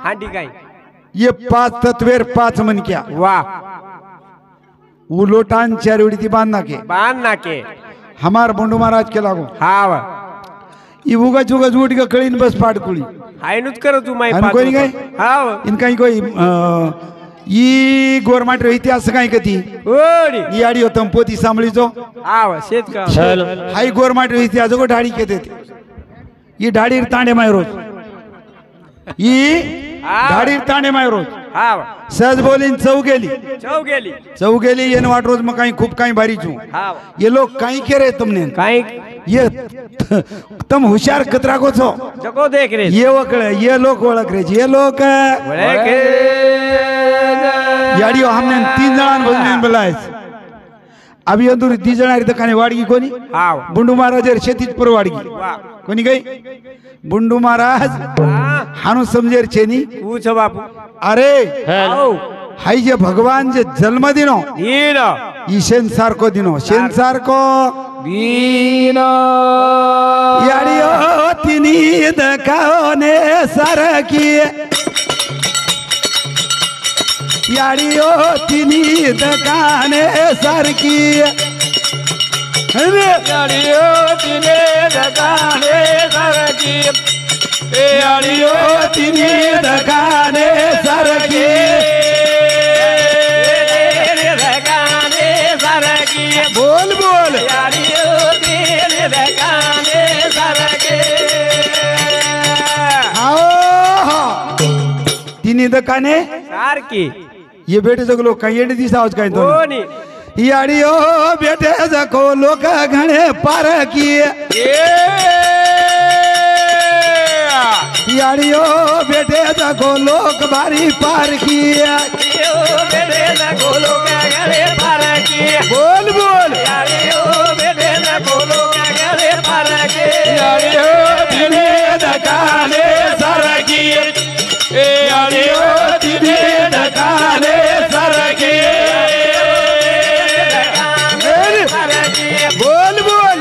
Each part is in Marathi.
हाँ ठीक है। ये 5 तत्वेर 5 मन क्या वाह उलोटान चारोड़ी ती बांधना के हमार बंडू महाराज के लागो हाँ ये उगज उगज उठ के कळीन बस पाटकुळी हाय नुच करो तू माय आणि कोणी काय हाँ इनका कोई ई गवर्नमेंट इतिहास काय कती ओडी ई आडी होतम पोती सांभळीचो हाँ शेत का हाई गवर्नमेंट इतिहास को ढाडी के देते ये ढाडीर तांडे माय रोज ई ढाडीर तांडे माय रोज हाँ सहज बोलीन चौ गेली येन वाट रोज मग काही खूप काही भारी छू हाँ ये लोग काही के रे तुमने काई ये तुम होशियार कतरा को छो जको देख रे ये वकळे ये लोग ओळख रे ये लोग याडियो हमने 3 जणांन भजन बोलायच अभी अंदूर 2 जणांरी दकाने वाडगी कोणी हाँ बुंडू महाराज शेतीच पर वाडगी कोणी गई बुंडू महाराज हानु समजेर छेनी पूछो बापू अरे आओ हाई जे भगवान जे जन्म दिनो दीनो ईशन सार को दिनो शेन सार को दीनो याडियो तिनी दकाने सार की याडियो तिनी दकाने सार की याडियो तिने दकाने सरकी याडियो तिनी दकाने सार की दकाने सरकी बोल बोल याडियो तिने दकाने सरकी आओ तिनी दकाने सार की ये बेटे जग लोग काही येडे दिसावच काय तो कोणी याडियो बेटे जको लोक घणे पार की याडियो बेटे जको लोक बारी पार की बेटे गोलो गले पार की बोल बोल याडियो बेटे गोलो गले पार की याडियो तिने दकाने सार की याडियो तिने दकाने सार की बोल बोल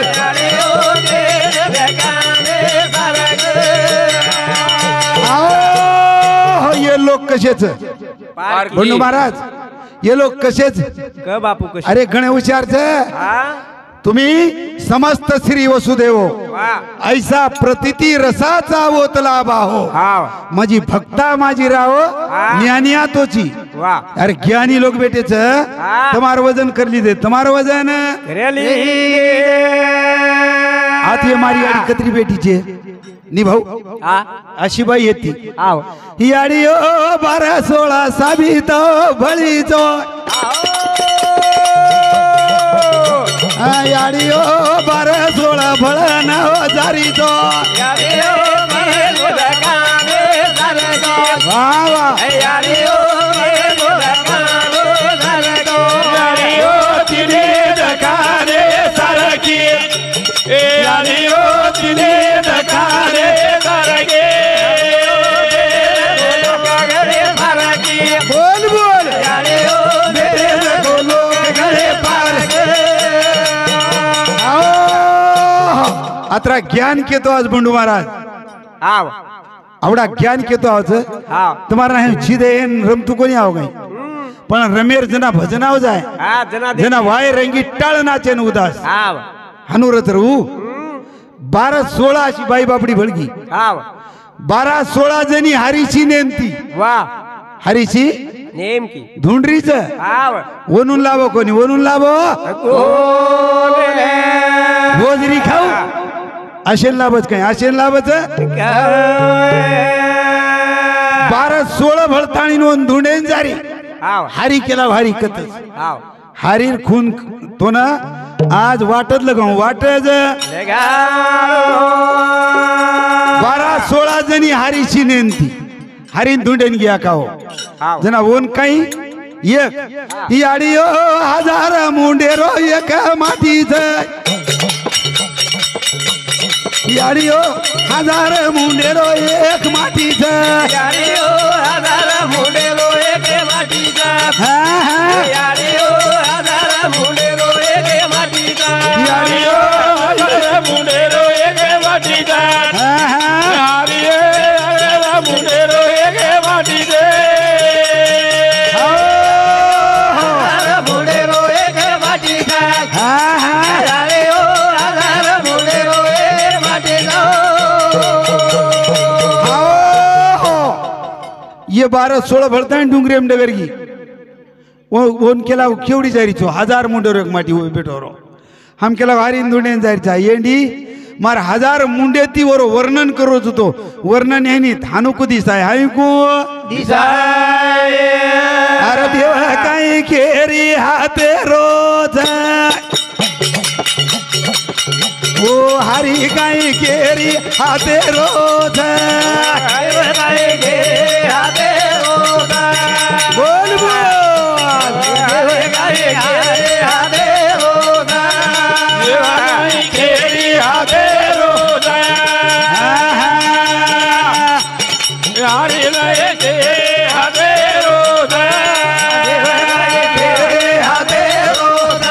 आओ ये लोग कसेच बंडू महाराज ये लोग कसेच क बापू कशी अरे गणे हुशारच तुम्ही समस्त श्री वसुदेव वाह ऐसा प्रतीती रसाचा ओतला बाहो हाँ माझी भक्ता माझी राहो ज्ञानिया तोची वाह अरे ज्ञानी लोग बेटेच तुम्हार वजन करली दे तुम्हार वजन रेली आती हमारी आडी कतरी बेटीचे निभाऊ हाँ अशी बाई येती आओ ही आडी 12-16 साबित भळीचो याडियो 12-16 भळ नाव जारीचो याडियो मेलो दकाने सरको वाह वाह याडियो मेलो दकाने सरको याडियो तिने दकाने सारकी याडियो तिने दकाने सारकी बोल बोल याडियो मेरे गोलो गळे पार अत्रा ज्ञान केतो आज बंडू महाराज आओ आवडा ज्ञान केतो आज हाँ तुम्हारा है जिदे रमतू कोणी आव गई पण रमेर जना भजनाव जाय हाँ जना जना वाय रंगी टाळ नाचे न उदास आओ हनुरत रहू 12-16 अशी बाई बापडी भळगी आओ 12-16 जणी हरीची नेमती वाह हरीची नेम की धुंडरीच आओ वनून लावो कोणी वनून लावो भोजरी खाऊ असेल लाभच काय असेल लाभच 12-16 भळताणी नोंद धुंडेन जारी आओ हारी केला भारी कतच आओ हारीर खून तो ना आज वाटत लगाऊ वाटज 12-16 जणी हारीची नेमती हरीन धुंडेन गया का हो जना ओन काही एक ही आडियो 1000 मुंडेरो एक मातीच याडियो 1000 मुंडेरो एक मातीच याडियो 1000 मुंडेरो एक मातीचा हाँ हाँ याडियो 1000 मुंडेरो एक मातीचा याडियो 1000 मुंडेरो एक मातीचा हाँ हाँ याडियो 1000 मुंडेरो एक ये 12-16 भरता डुंगरे में डगर की ओन केला केवड़ी जारी छो 1000 मुंडे रोक माटी हुए बेटो रो हम केला हारी दुनिया जारी छा येंडी मार 1000 मुंडे ती वरो वर्णन करो तो वर्णन है नी थानु को दिसाय हाय को दिसाय अरे देवा काई केरी हाते रोज ओ हरी काई केरी हाते रोज काई केरी हाते रोज बोल बोल काई केरी हाते रोज काई केरी हाते रोज हरी लय के हाते रोज काई केरी हाते रोज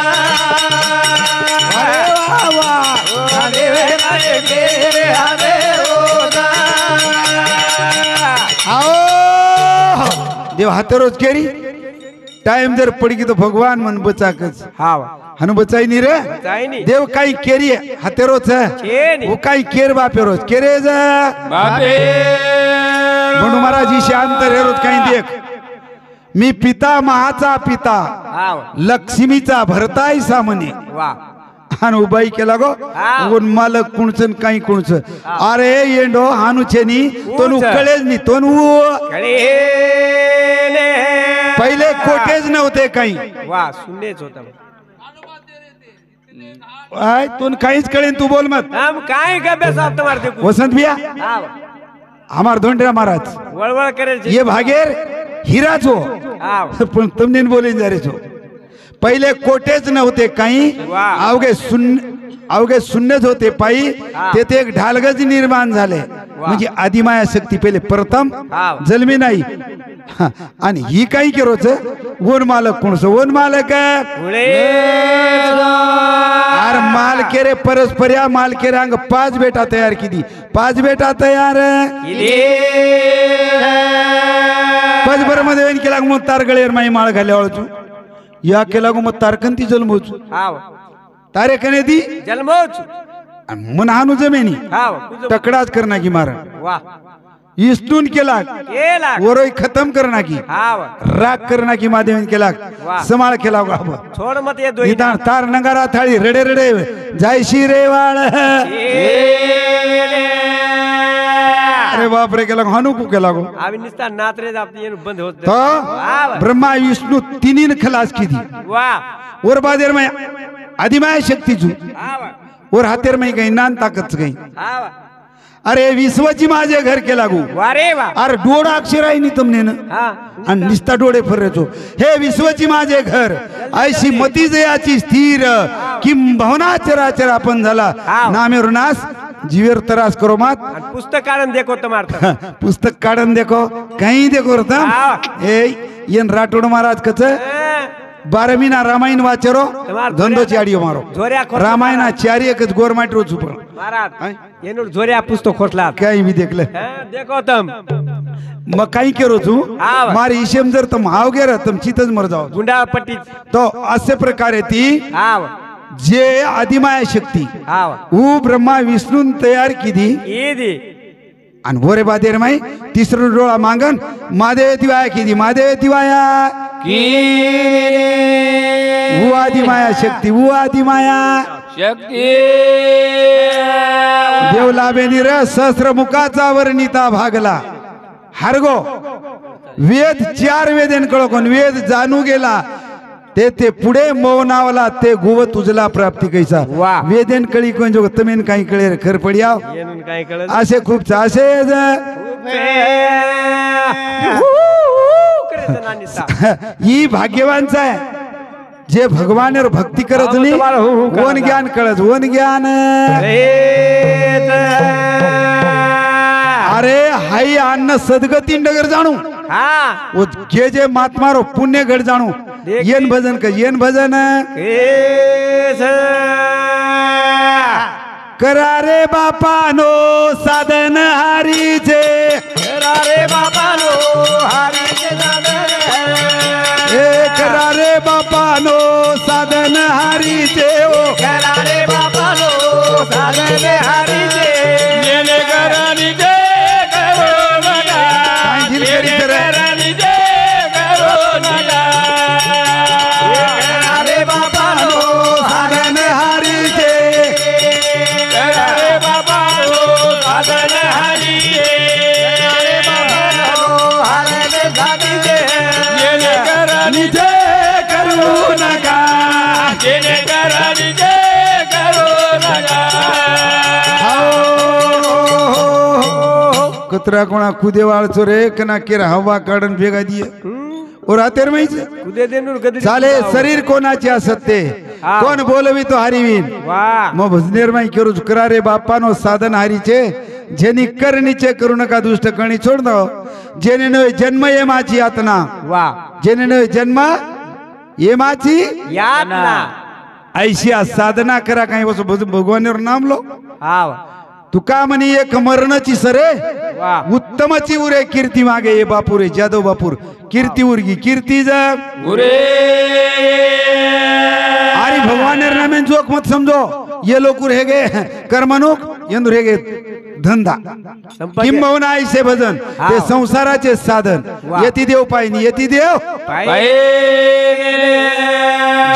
देव हाथे रोज केरी टाइम जर पड़ी तो भगवान मन बचा कच हनु बचाई नहीं रे देव काई केरी हाथे रोज है वो काई केर बापे रोज केरे जा बापे म्हणून महाराज जी शांतर हे रोज काही देख मी पिता महाचा पिता लक्ष्मीचा भरताय सामने हानु उबाई केला गो उन मालक कुणचन काही कुणच अरे येंडो हानु छेनी तोनु कळेज नी तोनु पहिले कोटेज नव्हते काही वा सुनेच होता आय तोन काहीच कळेन तू बोल मत हम काय गबे साहब तुम्हारे वसंत भैया हमार धोंडरा महाराज वळवळ करे ये भागेर हीरा छो पण तुमने बोले जा रे छो पहिले कोटेच नव्हते काही अवघे शून्यच होते पायी तेथे एक ढालगज निर्माण झाले म्हणजे आदिमाया शक्ती पहिले प्रथम जन्मी नाही आणि ही काही केरोच वन मालक कोणच वन मालक अरे माल केरे परस्पर्या माल केरे अंग 5 बेटा तयार की 5 बेटा तयार पजबर मध्ये केला मग तार गळेर माई माळ घाल्या वळचू या केला गो मग तारकंती जन्मोच तारे कने दी जन्मोच मन हानु जमेनी टकडाच करना की मारा इस्टून केला वरोई खत्म करना की राग करना की माध्यम केला समाळ केला छोड़ मत ये दो तार नगारा थाळी रडे रडे जायशी रे वाळ अरे बाप रे केला हानु को केला गो अभी निस्ता नातरे आपने ये बंद होत तो ब्रह्मा विष्णु तीनीन खलास की थी वाह और बादेर में आदिमाय शक्ती जू और हातेर में गई नान ताकत गई अरे विश्वची माझे घर के लागू वारे वा अरे डोळा अक्षर आहे नी तुमने न आणि निस्ता डोळे फरचो हे विश्वची माझे घर ऐशी मती जयाची स्थिर किंबहुना चराचर आपण झाला नामेर नास जीवेर तरास करो मत पुस्तक काढन देखो तुम्हारे पुस्तक काढन देखो कहीं देखो रतम ए येन राठोड महाराज कच 12 महीना रामायण वाचरो धंधो चाडियो मारो रामायण चारी एकच गोरमाट रोज पण महाराज येनो जोरिया पुस्तक खोटला काही भी देखले देखो तुम मग काही केरो तू मारी ईशेम जर तुम हाव गेर तुम चितच मर जाओ गुंडा पट्टी तो असे प्रकारे ती जे आदिमाया शक्ती ऊ ब्रह्मा विष्णू तयार कीधी आणि बोरे बादेर माई तिसरं डोळा मांगन महादेव दिवाया कीधी महादेव दिवाया ऊ आदिमाया शक्ती ऊ आदिमाया शक्ती देवलाबेनी र सहस्रमुखाचा वर्णिता भागला हरगो वेद 4 वेदेन कळो कोण वेद जाणू गेला ते पुढे मौनावला ते गुव तुझला प्राप्ती कैसा वेदेन कळी कोण जो तमेन काही कळे रे खर पडिया असे खूप असे ही भाग्यवानचा आहे जे भगवानवर भक्ती करत नाही वन ज्ञान कळत वन ज्ञान अरे हाई अन्न सदगती डगर जाणू वो जे जे महात्मारो पुण्य गढ़ जाणू येन भजन का येन भजन करारे बापानो साधन हारीचे करारे बापानो हारीचे साधन करारे बापानो साधन हारीचे ओ करारे बापानो साधन हारीचे येने करारीचे करो बगा कतरा कोणा कुदे वाळचो रे कना केर हवा काढून भेगा दिए और आतेर माहित कुदे देनूर गदरी चाले शरीर कोणाचे असते कोण बोलवी तो हरिवीन वाह मग भजनेर माही करू करा रे बापानो साधन हरीचे जेनी करणीचे करू नका दुष्ट कणी सोड दो जेने नवे जन्म ये माची यातना वाह जेने नवे जन्म ये माची यातना ऐशी साधना करा काही बस भगवानवर नाम लो हाव तुका म्हणी एक मरणाची सरे वाह उत्तमची उरे कीर्ती मागे ये बापूरे जादव बापूर कीर्ती उरगी कीर्ती जग उरे अरे भगवान नामे जोक मत समझो ये लोग हेगे कर्मनुक यंदुर हेगे धंदा किंबहुना ऐसे भजन ते संसाराचे साधन यती देव पाहिनी यती देव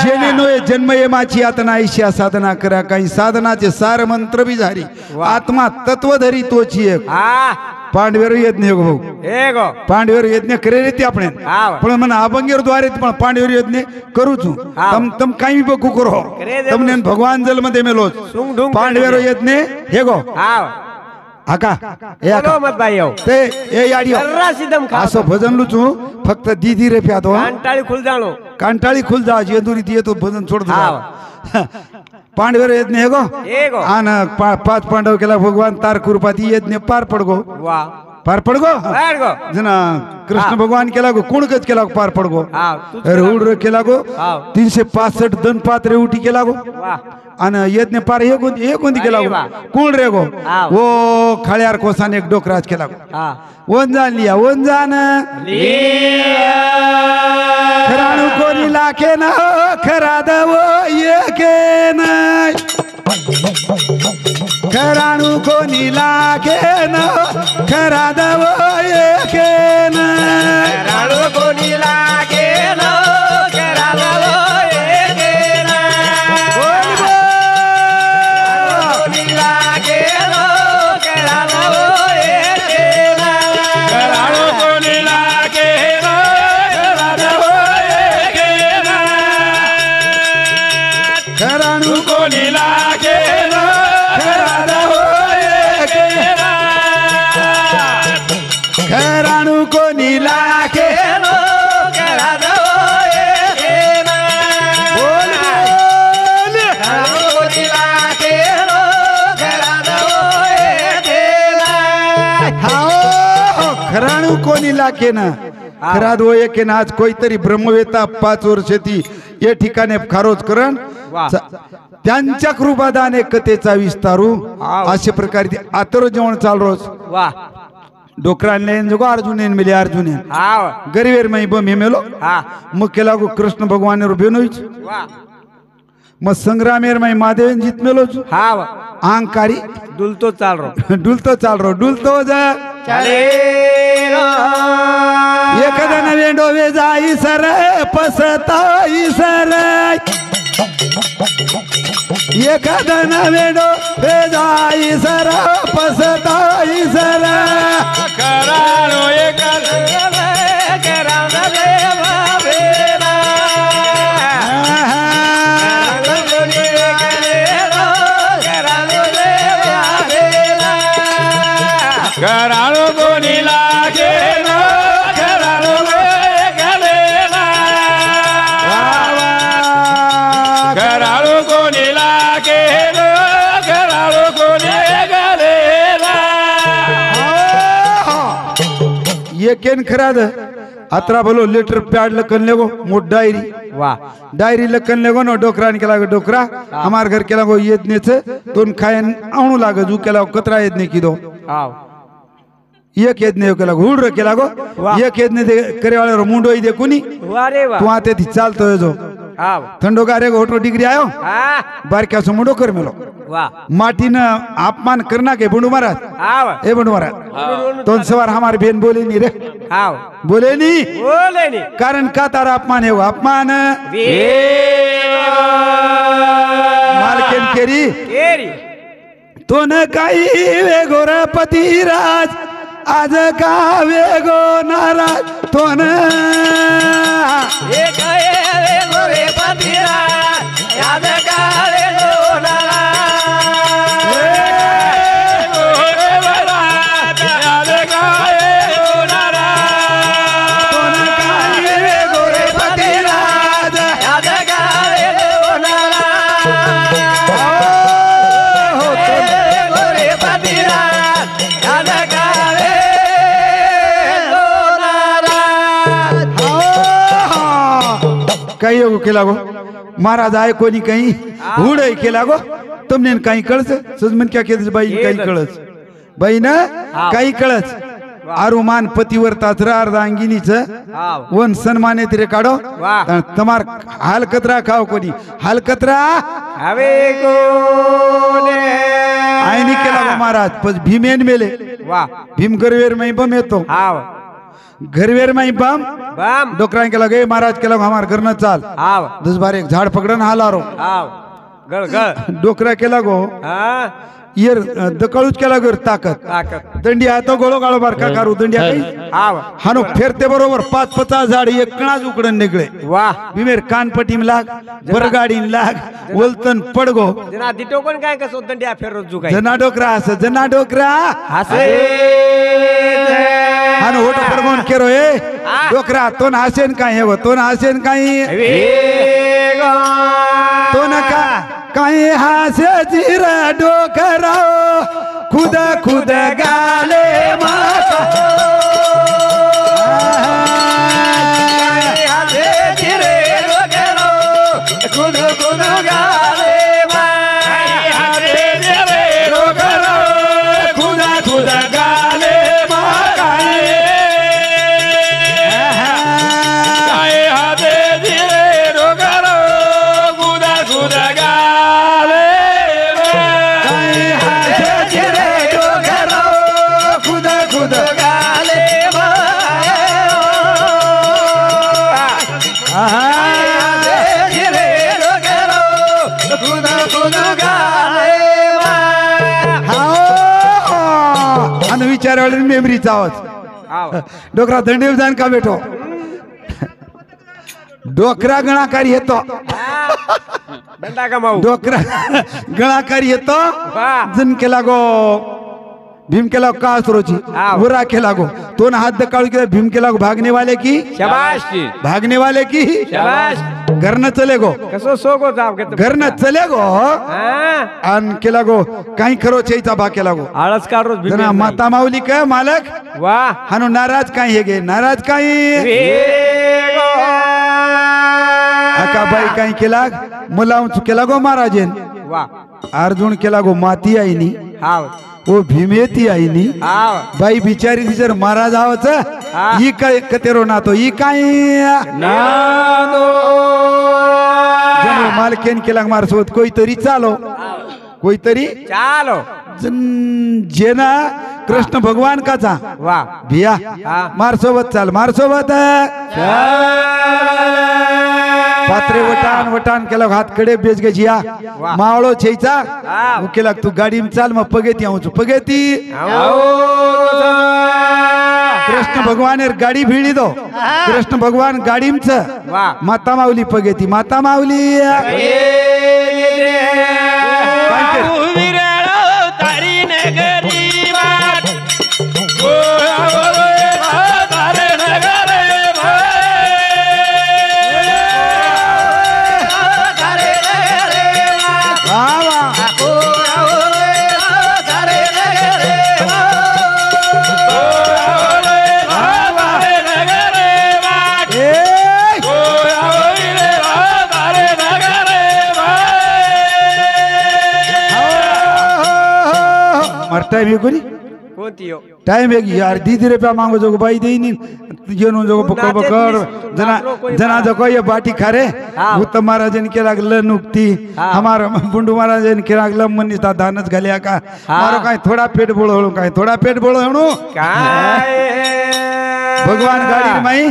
जेने नोए जन्म येमाची यातना ऐशी साधना करा काही साधनाचे सार मंत्र बी झारी आत्मा तत्वधरी तोची एक पांडवेर यज्ञ हो भाऊ पांडवेर यज्ञ करे रे ते आपण पण मन अभंगेर द्वारे पण पांडवेर यज्ञ करू छु तम काही बकू करो तमने भगवान जल मध्ये मेलोच पांडवेर यज्ञ हे गो आका ए आका मत भाई ते ए याडियो रासिदम खा असो भजन लुचू फक्त दीदी रे प्यातो कांटाळी खुल जा येंदुरी दिए तो भजन छोड़ दो पांडवेर यज्ञ हे गो आन पाच पांडव केला भगवान तार कृपाती यज्ञ पार पडगो वाह पार पडगो जना कृष्ण भगवान केला गो कुणकच केला गो पार पडगो रुड केला गो 365 दन पात्रे उठी केला गो आणि यज्ञ पार हे कोणती केला गो कोण रे गो वो खळ्यार कोसान एक डोकराज केला गो वंजान लिया वंजान खराणू कोणी लाखे ना खरा दव एके नाही खराणू कोणी लाखे ना खरा दव एके नाही खराणू कोणी लागे ना खरा दव एके नाही कोणी लागे ना खरा दव एके नाही खराणू कोणी लागे ना खरा दव एके नाही खराणू कोणी लागे ना खराणू कोणी लाखे खराणू कोणी लाखे ना खरा दो एके ना आज कोणतरी ब्रह्मवेता 5 वर्ष ती या ठिकाणी खारोज करण त्यांच्या कृपादाने कथेचा विस्तारू अशा प्रकारे आतर जेवण चाल रोज वाह डोकराने जगो अर्जुन मिले अर्जुन गरीबेर मई बम मेलो मग केला गो कृष्ण भगवान बेनोच मग संग्रामेर मई महादेव जीत मेलो आंकारी डुलतो चाल रो डुलतो जा चले एखादा नवे डोवे जाई सर पसताई सर एखादा नवे डोवे जाई सर पसताई सर करानो एखादा करानो देवा बेरा करानो कोणी लागे ना करानो गलेला करानो कोणी लागे ना करानो कोणी गलेला येकेन खराद अतरा बोलो लेटर प्याड लखन लेगो मोट डायरी वाह डायरी लखन लेगो नो डोकरा केला गो डोकरा हमार घर केला गो यज्ञ दोन खायन आणू लाग जू केला कतरा यज्ञ किदो एक यज्ञ केला हुड केला गो एक यज्ञ करे वाले मुंडो दे कुनी तू आते थी चालतो जो थंडो गारे होटो डिग्री आयो बारक्या सो मुंडो कर मेलो माटी न अपमान करना के बंडू महाराज ए बंडू महाराज तो सवार हमारी बहन बोले नहीं रे बोले नहीं कारण का तारा अपमान है वो अपमान मालकेन केरी तो न काही वेगो रे पतिराज आज का वेगो नाराज तो न वेगो रे पतिराज आज का वेगो नाराज वेगो रे नाराज आज का काही हो केला गो महाराज आय कोणी काही हुड केला गो तुमने काही कळच सजमन क्या केलं बाई काही कळच बाई ना काही कळच आरुमान पतिवर्ताच अर्धांगिनीच वन सन्माने तिरे काढो तमार हालकतरा खाव कोणी हालकतरा आईनी केला गो महाराज पण भीमेन मेले भीम गरवेर में बम येतो घरवेर में बम डोकरा केला गे महाराज केला हमार घर न चाल 10 बार एक झाड पकडन हालारो डोकरा केला गो यर दकळूच केला गो ताकत दंडी हातो गोळो गाळो बार का करू दंडिया काही हानो फेरते बरोबर 5-50 झाड एक कणाच उकडन निघले भीमेर कानपटीम लाग बरगाडीन लाग वलतन पडगो जना दिटो कोण काय कसो दंडिया फेर रोजू काय जना डोकरा हसे हानो ओटो पडगोन केरो ए डोकरा तोन हासेन काय हे तोन हासेन काय तो नका काही हासे जिर डोकरा खुद खुद गाले माता हासे जिरे डोकरा खुद खुद गाले हासे जिरे डोकरा खुद खुद गाले विचार मेमरीचा आवाज डोकरा दंडीव जाण का बेठो डोकरा गणाकारी येतो डोकरा गणाकारी येतो जन केला गो भीम केला का असरोची बुरा केला गो तो ना हाथ दकाळू केला भीम केला गो भागने वाले की शाबाश भागने वाले की शाबाश घर न चले गो कसो सोगो जाव के घर न चले गो अन केला गो काही खरो चेचा भा केला गो आळस काढ रोज जना माता माऊली काय मालक वाह हानो नाराज काही हे गे नाराज काही आका बाई काही केला मुलाम केला गो महाराजेन वाह अर्जुन केला गो माती आईनी हाव वो भीमेती आईनी बाई बिचारी जर महाराज आवच ही काय कतेरो ना तो ही काय मालकेन केला मार सोबत कोई तरी चालो कोई तरी चालो जेना कृष्ण भगवान काचा वाह भिया मार सोबत चाल मार सोबत पात्रे वटान केला हात कडे बेच गे जिया मावळो छेचा केला तू गाडी चाल मग पगेती आऊच पगेती कृष्ण भगवान गाडी भिडी दो कृष्ण भगवान गाडीमच माता माऊली पगेती माता माऊली टाइम है कोनी कोणती हो टाइम है यार दीदी रुपया मांगो जो बाई दे नहीं जेनो जो पकड़ पकड़ जना जना जो को ये बाटी खारे वो तो महाराजन के लागल नुक्ती हमारा बुंडू महाराजन के लागल मन ता दानच घालिया का मारो काय थोड़ा पेट बोलो हणो काय थोड़ा पेट बोलो हणो काय भगवान गाडी माई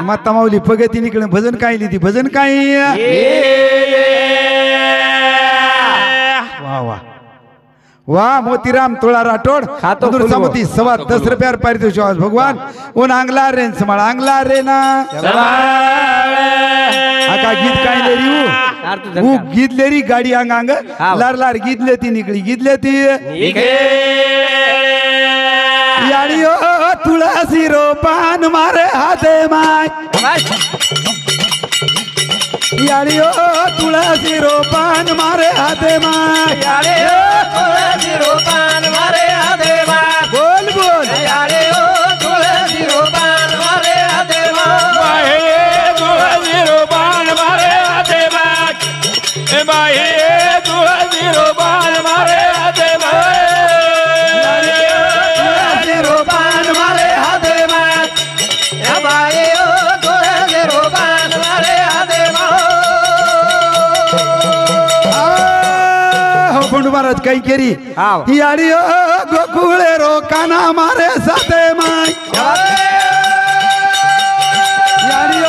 माता माऊली पगती निकळे भजन काय लिदी भजन काय वाह वाह वाह मोतीराम तोळा राठोड मधुर समती 10 रुपया पारितोषिक भगवान ओन आंगला रे समाळ आंगला रे ना आका गीत काय लेरी वो गीत लेरी गाडी आंग आंग लार लार गीत लेती निकली गीत लेती याडियो तुळसी रोपान मारे हाते माय याडियो तुळसी रोपान मारे हाते माय याडियो तुळसी रोपान मारे हाते माय बोल बोल याडियो तुळसी रोपान मारे हाते माय तुळसी रोपान मारे पंडू महाराज काही केरी हाव. याडी गोकुळे रो काना मारे साथे माय याडी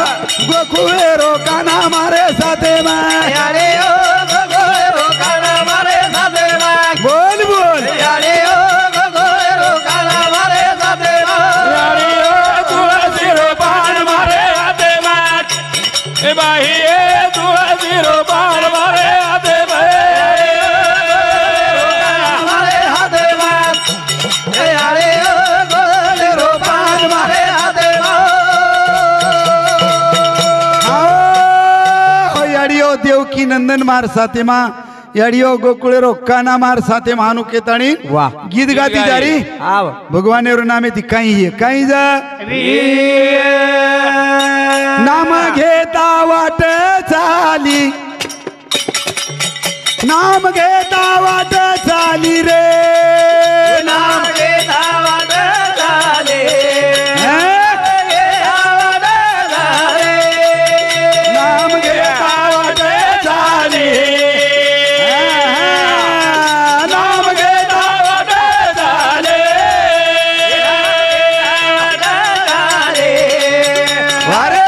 गोकुळे रो काना मारे साथे माय यारे ओ गोगोळे रोकाना मारे साथे माय बोल बोल यारे ओ गोगोळे रोकाना मारे साथे माय यारे ओ तुळसी रोपान मारे साथे माय ए बाई ए तुळसी रोपान मारे साथे माय मारे साथे माय यारे ओ गोगोळे रोपान मारे साथे याडियो देवकी नंदन मार साथे मा याडियो गोकुळे रो काना मार साथे मानु केताणी वाह. गीत गाती जारी आव भगवान नामे ती काही जा नाम घेता वाट चाली नाम घेता वाट चाली रे नाम घेता वाट झाले नाम घेता वाट चाली नाम घेता वाट चाली वारे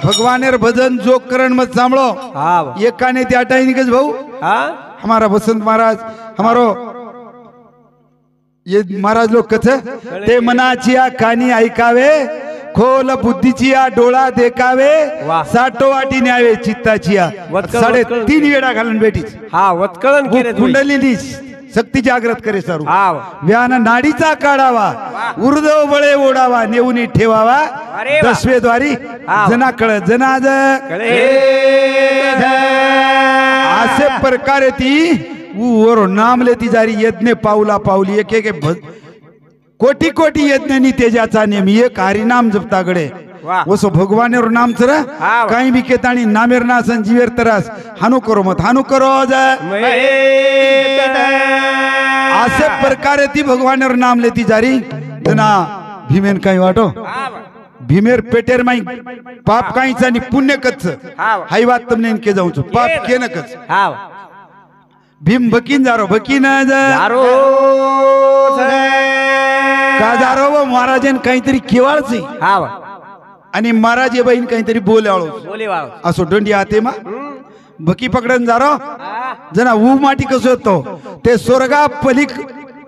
भगवानेर भजन जो करण मत सांभळो हाव. एकाने त्या टाइनिकच भाऊ हा हमारा बसंत महाराज हमारो ये महाराज लोग कथ ते मनाचिया कानी ऐकावे खोल बुद्धीचिया डोळा देखावे वाह. साठो वाटी न्यावे चित्ताचिया वत्कळ, 3.5 वेळा घालून बेटीच हा वत्कळन केले तुम्ही. कुंडलिनी शक्ती जागृत करे सारू हाव. व्यान नाडीचा काढावा उर्दव बळे ओढावा नेऊनी ठेवावा अरे वा. दशवेद्वारी हाव. जना कळ जनाज कळे असे प्रकारे ती वर नाम लेती जारी यज्ञ पाऊला पाऊली एक एक कोटी कोटी यज्ञनी तेजाचा नेम एक हरिनाम जपतागडे वाह. वसो भगवान नाम चर हाव. काही भी केतानी नामेर ना संजीवेर तरस हानु करो मत हानु करो असे प्रकारे ती भगवान नाम लेती जारी जना भीमेन काही वाटो भीमेर पेटेर माई पाप काहीच आणि पुण्य कच हाव. हाई बात तुमने इनके जाऊन पाप के न कच हाव भीम बकीन जारो बकीन दारो का जारो व महाराजन काहीतरी केवाळची हाव आणि महाराज बहीण काहीतरी बोलाळो बोले वाव असो डंडी आते मा बकी पकडन जारो जना ऊ माटी कसो येतो ते स्वर्गा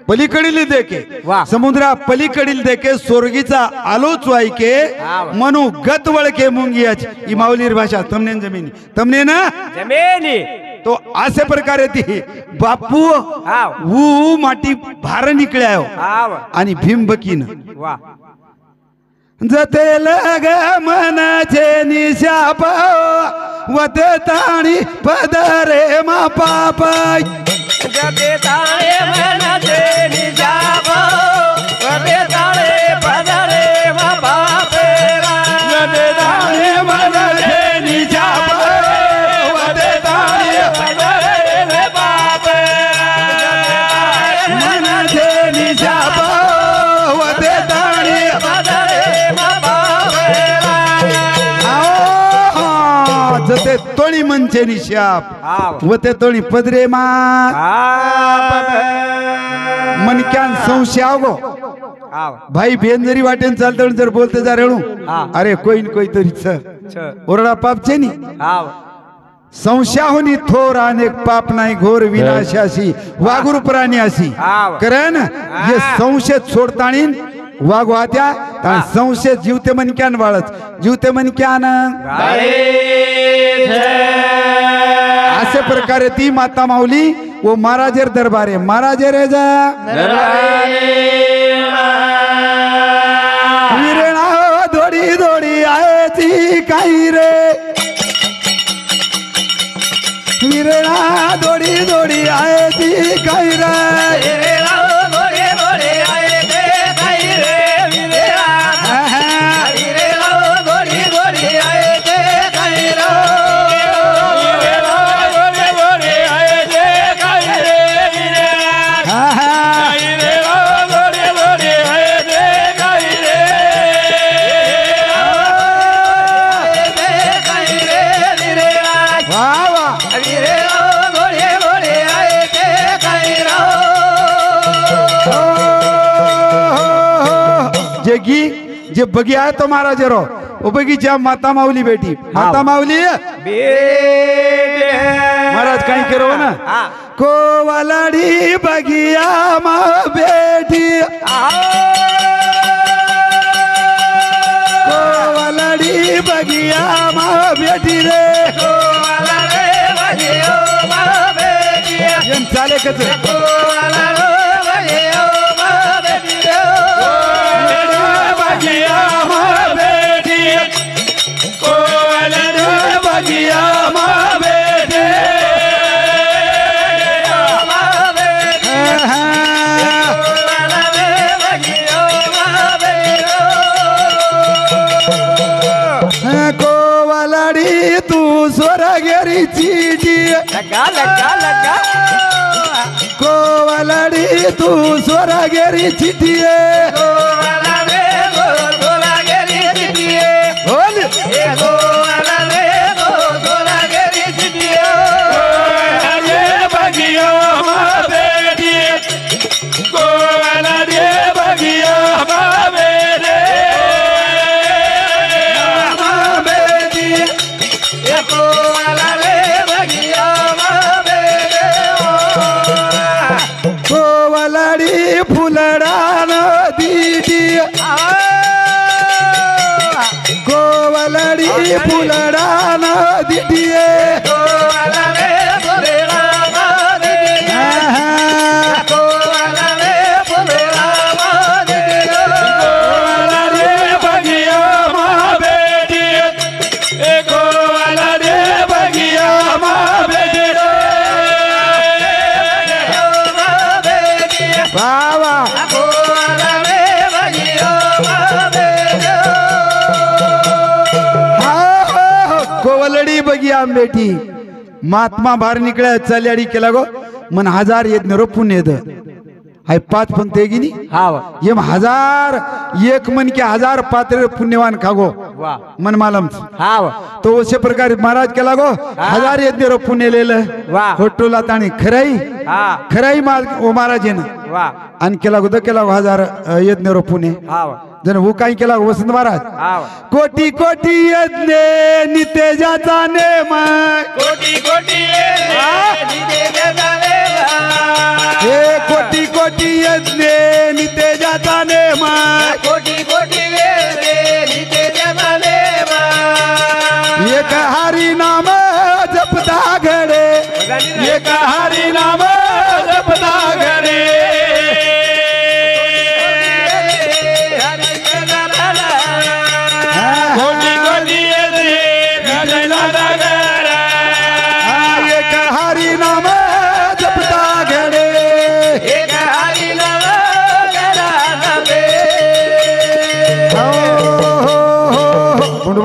पलीकडील देखे वाह. समुद्रा पलीकडील देखे स्वर्गीचा आलोच वाईके वाह. मनु गत वळके मुंगियाच ही माऊलीर भाषा तमनेन जमिनी तमने ना जमेनी तो असे प्रकारे ती बापू हाव. ऊ माटी भार निकळ्यायो हाव आणि भीम बकीन वा जते लग मनाचे निशाप वते ताणी पदरे मा पाप जते ताळे मनाचे निजाब वते ताळे पदरे मा बापेरा जते ताणी मनाचे निशाप वते ताणी पदरे मा बापेरा मनाचे निशाप वते ताणी पदरे मा बापेरा जते तोळी मनचे निशाप हाव वते तोळी पदरे मा मनक्यान संशय आवगो हाव भाई बेन जरी वाटेन चालतं जर बोलते जा रेणू हा. अरे कोई न कोई तरी छ ओरडा पापचे नी हाव संशयाहुनी थोर अनेक पाप नाही घोर विनाशाशी वागुर प्राणी अशी हाव. कारण हे संशय सोडताणीन वाघ वात्या संशय जीवते मनक्यान वाळत जीवते मनक्यान असे प्रकारे ती माता माऊली व महाराजेर दरबारे महाराजे रे जा विरणा दोडी दोडी आहे ती काही रे विरणा दोडी दोडी आहे ती काही रे जेगी जे बगी आहे तो महाराज रो ओ बगीच्या माता माऊली बेटी माता माऊली महाराज काही करो ना को वालाडी बगिया मा बेटी को वालाडी बगिया मा बेटी रे चाले कच कोवलड़ी तू सोरा गेरी चिटिए फुलड़ा ना दीजिए बेटी महात्मा बाहेर निकळ्या चाल्याडी केला गो मन 1000 येत न रोपून येत हाय 5 पण ते गिनी येम 1000 एक मन के 1000 पात्र पुण्यवान खागो मन मालम तो अशा प्रकारे महाराज केला गो 1000 येत न रोपून येलेलं फोटोला ताणी खराई माल ओ महाराज ना आणि केला गो केला 1000 येत न रोपून जन वो काही केला वसंत महाराज कोटी कोटी यज्ञ नितेजाचा नेम कोटी कोटी हे कोटी कोटी यज्ञ नितेजाचा नेम कोटी कोटी नितेजाचा नेम एक हरी नाम जपता घडे एक हरी नाम जपता घडे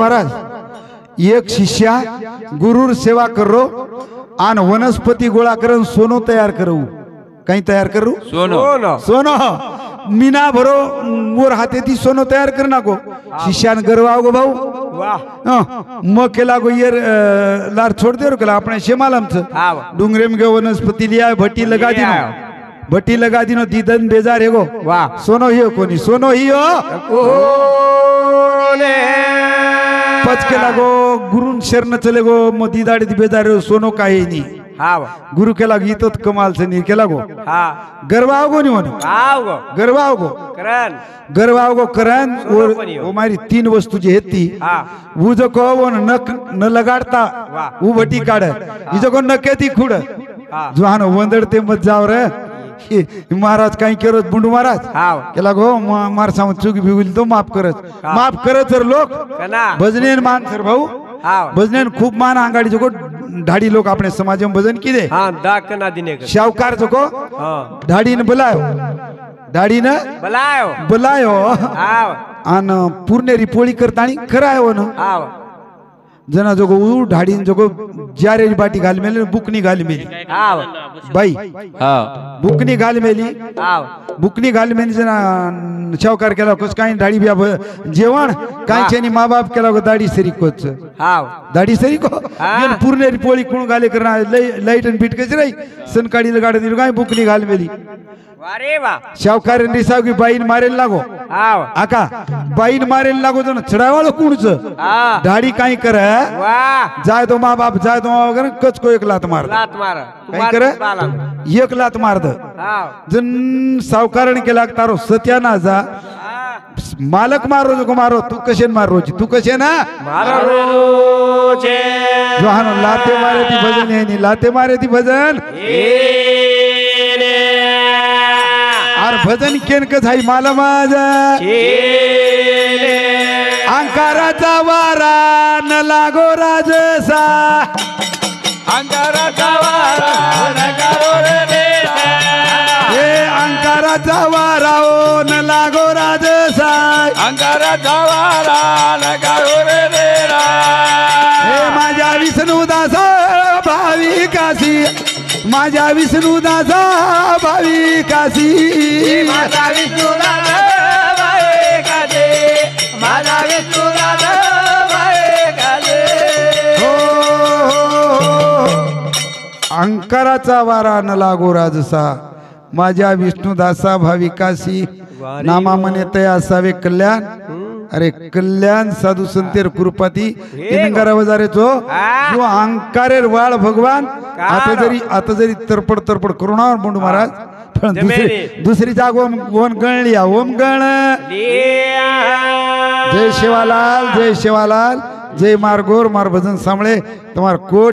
महाराज एक शिष्या गुरुर सेवा करो आन वनस्पती गोळा करून सोनो तयार करू काही तयार करू सोनो सोनो मीना भरो मोर हाते ती सोनो तयार कर नाको शिष्यान गरवाव गो भाऊ मग केला गो येर लार छोड़ दे केला अपने शेमालमच डुंगरे में वनस्पती लिया भट्टी लगा दिनो दीदन बेजार है गो सोनो ही कोनी सोनो ही पच केला गो गुरुन शरण चले गो मग दिदाडे बेजार सोनो काही नाही गुरु केला गीत कमाल से नहीं केला गो गरवाओ गो नहीं होने गरवाओ गो करन और हमारी 3 वस्तु जे हेती वो जो को वो न लगाड़ता वो भट्टी काढ ही जो को नकेती खुड जोहान वंदड़ते मत जाव रे महाराज काही करत बुंडू महाराज केला गो मार सामत चुकी भिवली तो माफ करत सर लोक भजनेन मान सर भाऊ भजनेन खूप मान आंगाडी जो ढाडी लोक अपने समाज में भजन की दे शाहकार जो को ढाडी ने बुलायो आन पूर्ण रिपोळी करतानी करायो न जना जो ऊ ढाडीन जो जारे बाटी घाल मेली बुकनी घाल मेली बाई बुकनी घाल मेली जना शाहकार केला कस काही ढाडी बिया जेवण काही छेनी माँ बाप केला दाढी सरी कोच दाढी सरी को पूर्ण रिपोळी कोण घाले करना लाईट आणि बीट कच रही सनकाडी गाडी दिल काय बुकनी घाल मेली वारे वा शावकारी रिसाव की बाईन मारेल लागो आव आका बाईन मारेल लागो तो चढावाळ कुणच आ दाढी काही कर वा जाय तो मा बाप जाय तो मा वगैरे कच को एक लात मार लात मार काही कर एक लात मार द आव जन सावकारण केला तारो सत्याना जा मालक मारो जो मारो तू कशेन मारो तू कशे ना मारो छे जो हानो लाते मारे ती भजन है लाते मारे ती भजन आर भजन केन क झाई माला माझा अंकाराचा वारा न लागो राजसा अंगाराचा वारा नगारो रे देसा हे अंकाराचा वारा ओ न लागो राजसा अंगाराचा वारा नगारो रे देरा हे माझ्या विष्णुदासा भाविकासी माझ्या विष्णुदासा भाविकासी माझा विष्णुदास बाई काजे माझा विष्णुदास बाई काजे अंकाराचा वारा न लागो राजसा माझ्या विष्णुदासा भाविकासी नामा म्हणे तया असावे कल्याण अरे कल्याण साधू संतेर कृपाती इंगरा वजारेचो जो अंकारेर वाळ भगवान आता जरी तरपड करुणावर बोंडू महाराज पण दुसरी जाग ओम गणली ओम गण जय शिवालाल जय शिवालाल जय मार गोर मार भजन सांभळे तुम्हार कोट